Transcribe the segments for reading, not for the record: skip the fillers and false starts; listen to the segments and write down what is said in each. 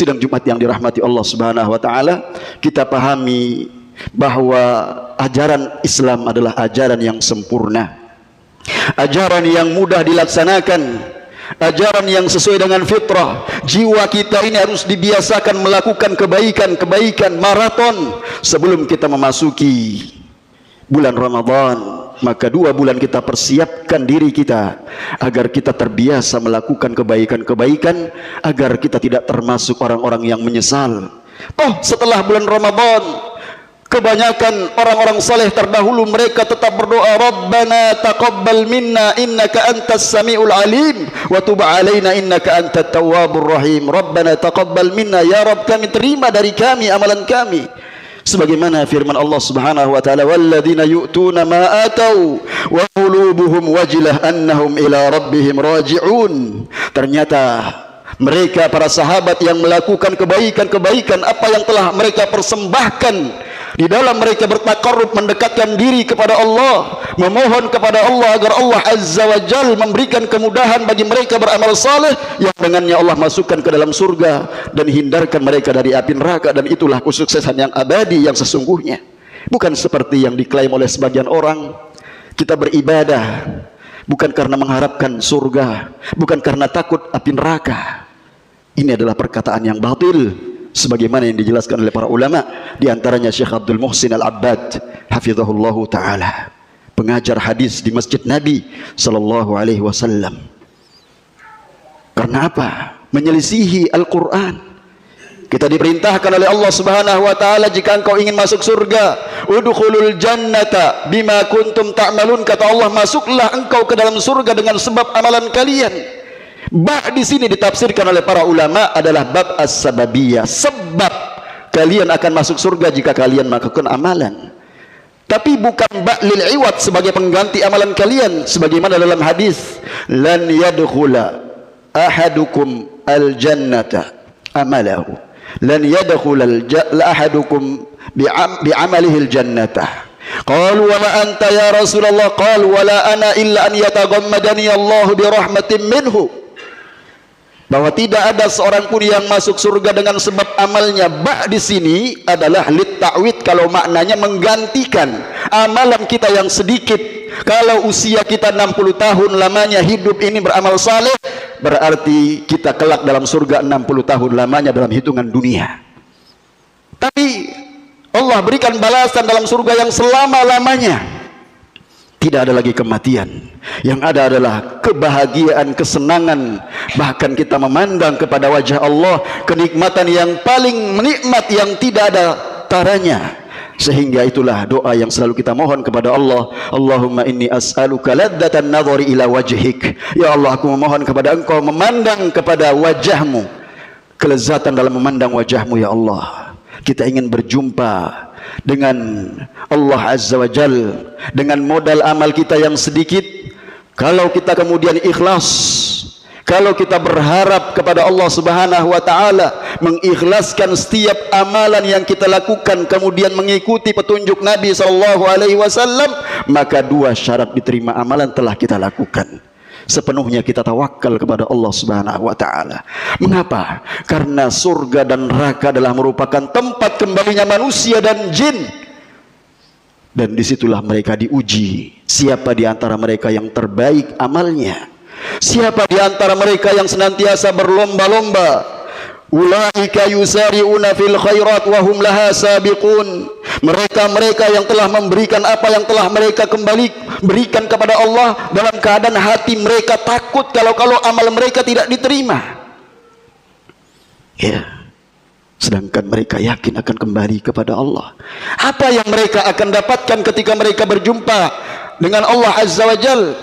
Sidang Jumat yang dirahmati Allah Subhanahu wa taala, kita pahami bahwa ajaran Islam adalah ajaran yang sempurna, ajaran yang mudah dilaksanakan, ajaran yang sesuai dengan fitrah. Jiwa kita ini harus dibiasakan melakukan kebaikan-kebaikan maraton sebelum kita memasuki bulan Ramadan. Maka 2 bulan kita persiapkan diri kita agar kita terbiasa melakukan kebaikan-kebaikan, agar kita tidak termasuk orang-orang yang menyesal. Setelah bulan Ramadan, kebanyakan orang-orang saleh terdahulu mereka tetap berdoa, Rabbana taqabbal minna innaka antas samiul alim wa tub alaina innaka antat tawwabur rahim. Rabbana taqabbal minna, ya Rabb, kami terima dari kami amalan kami. Sebagaimana firman Allah Subhanahu wa taala, walladzina yu'tuna ma atau wa qulubuhum wajilah annahum ila rabbihim raji'un. Ternyata mereka para sahabat yang melakukan kebaikan-kebaikan, apa yang telah mereka persembahkan di dalam mereka bertakarrub, mendekatkan diri kepada Allah, memohon kepada Allah agar Allah Azza wa Jal memberikan kemudahan bagi mereka beramal saleh yang dengannya Allah masukkan ke dalam surga dan hindarkan mereka dari api neraka. Dan itulah kesuksesan yang abadi yang sesungguhnya. Bukan seperti yang diklaim oleh sebagian orang, kita beribadah bukan karena mengharapkan surga, bukan karena takut api neraka. Ini adalah perkataan yang batil, sebagaimana yang dijelaskan oleh para ulama, di antaranya Syekh Abdul Muhsin Al-Abbad hafizahullahu taala, pengajar hadis di Masjid Nabi sallallahu alaihi wasallam. Karena apa? Menyelisihi Al-Qur'an. Kita diperintahkan oleh Allah Subhanahu wa taala, jika engkau ingin masuk surga, udkhulul jannata bima kuntum ta'malun, kata Allah, masuklah engkau ke dalam surga dengan sebab amalan kalian. Ba di sini ditafsirkan oleh para ulama adalah bab as-sababiyah, sebab kalian akan masuk surga jika kalian melakukan amalan. Tapi bukan ba lil iwad sebagai pengganti amalan kalian, sebagaimana dalam hadis, lan yadkhula ahadukum al-jannata amalahu, lan yadkhula ahadukum bi'amalihi al-jannata. Qalu wa ma anta ya Rasulullah, qalu wa la ana illa an yataghammadani Allah bi rahmatin minhu. Bahwa tidak ada seorang pun yang masuk surga dengan sebab amalnya. Ba di sini adalah lit ta'wid, kalau maknanya menggantikan amalan kita yang sedikit. Kalau usia kita 60 tahun lamanya hidup ini beramal saleh, berarti kita kelak dalam surga 60 tahun lamanya dalam hitungan dunia. Tapi Allah berikan balasan dalam surga yang selama-lamanya. Tidak ada lagi kematian. Yang ada adalah kebahagiaan, kesenangan. Bahkan kita memandang kepada wajah Allah, kenikmatan yang paling menikmat yang tidak ada taranya. Sehingga itulah doa yang selalu kita mohon kepada Allah. Allahumma inni as'aluka ladzatan nadhari ila wajhik. Ya Allah, aku memohon kepada engkau memandang kepada wajahmu, kelezatan dalam memandang wajahmu ya Allah. Kita ingin berjumpa dengan Allah Azza wa Jal dengan modal amal kita yang sedikit. Kalau kita kemudian ikhlas, kalau kita berharap kepada Allah Subhanahu wa taala, mengikhlaskan setiap amalan yang kita lakukan, kemudian mengikuti petunjuk Nabi sallallahu alaihi wasallam, maka 2 syarat diterima amalan telah kita lakukan. Sepenuhnya kita tawakal kepada Allah Subhanahu wa taala. Mengapa? Karena surga dan neraka adalah merupakan tempat kembalinya manusia dan jin. Dan disitulah mereka diuji. Siapa di antara mereka yang terbaik amalnya? Siapa di antara mereka yang senantiasa berlomba-lomba? Ulaika yusari'una fil khairat wa hum laha sabiqun. Mereka-mereka yang telah memberikan apa yang telah mereka berikan kepada Allah dalam keadaan hati mereka takut kalau amal mereka tidak diterima. Ya. Sedangkan mereka yakin akan kembali kepada Allah. Apa yang mereka akan dapatkan ketika mereka berjumpa dengan Allah Azza wa Jal?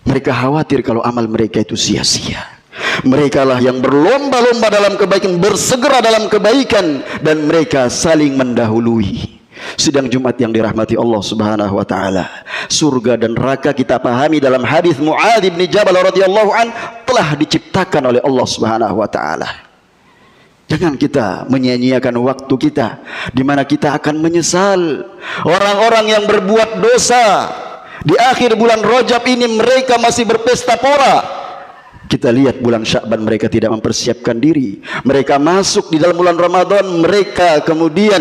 Mereka khawatir kalau amal mereka itu sia-sia. Mereka lah yang berlomba-lomba dalam kebaikan, bersegera dalam kebaikan, dan mereka saling mendahului. Sidang Jumat yang dirahmati Allah Subhanahu wa taala, surga dan neraka kita pahami dalam hadis Muadz bin Jabal radhiyallahu an telah diciptakan oleh Allah Subhanahu wa taala. Jangan kita menyia-nyiakan waktu kita di mana kita akan menyesal. Orang-orang yang berbuat dosa di akhir bulan Rajab ini mereka masih berpesta pora. Kita lihat bulan Sya'ban mereka tidak mempersiapkan diri. Mereka masuk di dalam bulan Ramadan, mereka kemudian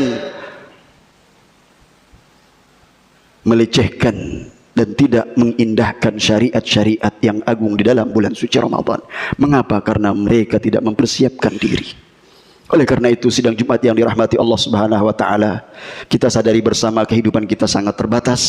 melecehkan dan tidak mengindahkan syariat-syariat yang agung di dalam bulan suci Ramadan. Mengapa? Karena mereka tidak mempersiapkan diri. Oleh karena itu, sidang Jumat yang dirahmati Allah Subhanahu wa taala, kita sadari bersama kehidupan kita sangat terbatas,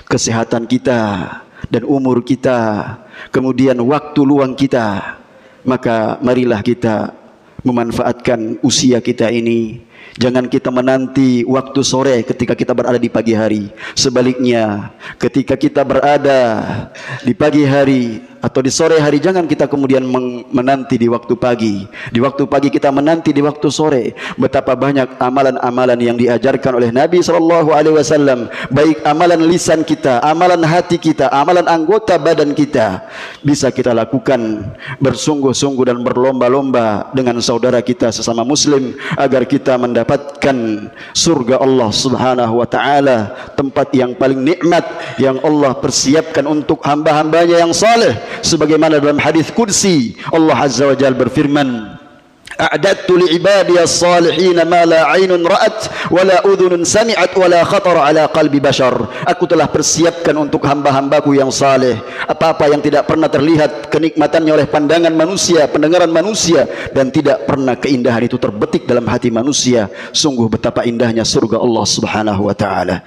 kesehatan kita dan umur kita, kemudian waktu luang kita. Maka marilah kita memanfaatkan usia kita ini. Jangan kita menanti waktu sore ketika kita berada di pagi hari. Sebaliknya, ketika kita berada di pagi hari atau di sore hari, jangan kita kemudian menanti di waktu pagi. Di waktu pagi kita menanti di waktu sore. Betapa banyak amalan-amalan yang diajarkan oleh Nabi SAW, baik amalan lisan kita, amalan hati kita, amalan anggota badan kita, bisa kita lakukan bersungguh-sungguh dan berlomba-lomba dengan saudara kita sesama muslim, agar kita mendapatkan surga Allah Subhanahu wa taala, tempat yang paling nikmat yang Allah persiapkan untuk hamba-hambanya yang saleh. Sebagaimana dalam hadis qudsi, Allah Azza wa Jalla berfirman, a'dadtu li'ibadiyas salihin ma la 'ainun ra'at wa la udhunun sami'at wa la khatara 'ala qalbi bashar. Aku telah persiapkan untuk hamba-hambaku yang saleh apa-apa yang tidak pernah terlihat kenikmatannya oleh pandangan manusia, pendengaran manusia, dan tidak pernah keindahan itu terbetik dalam hati manusia. Sungguh betapa indahnya surga Allah Subhanahu wa taala.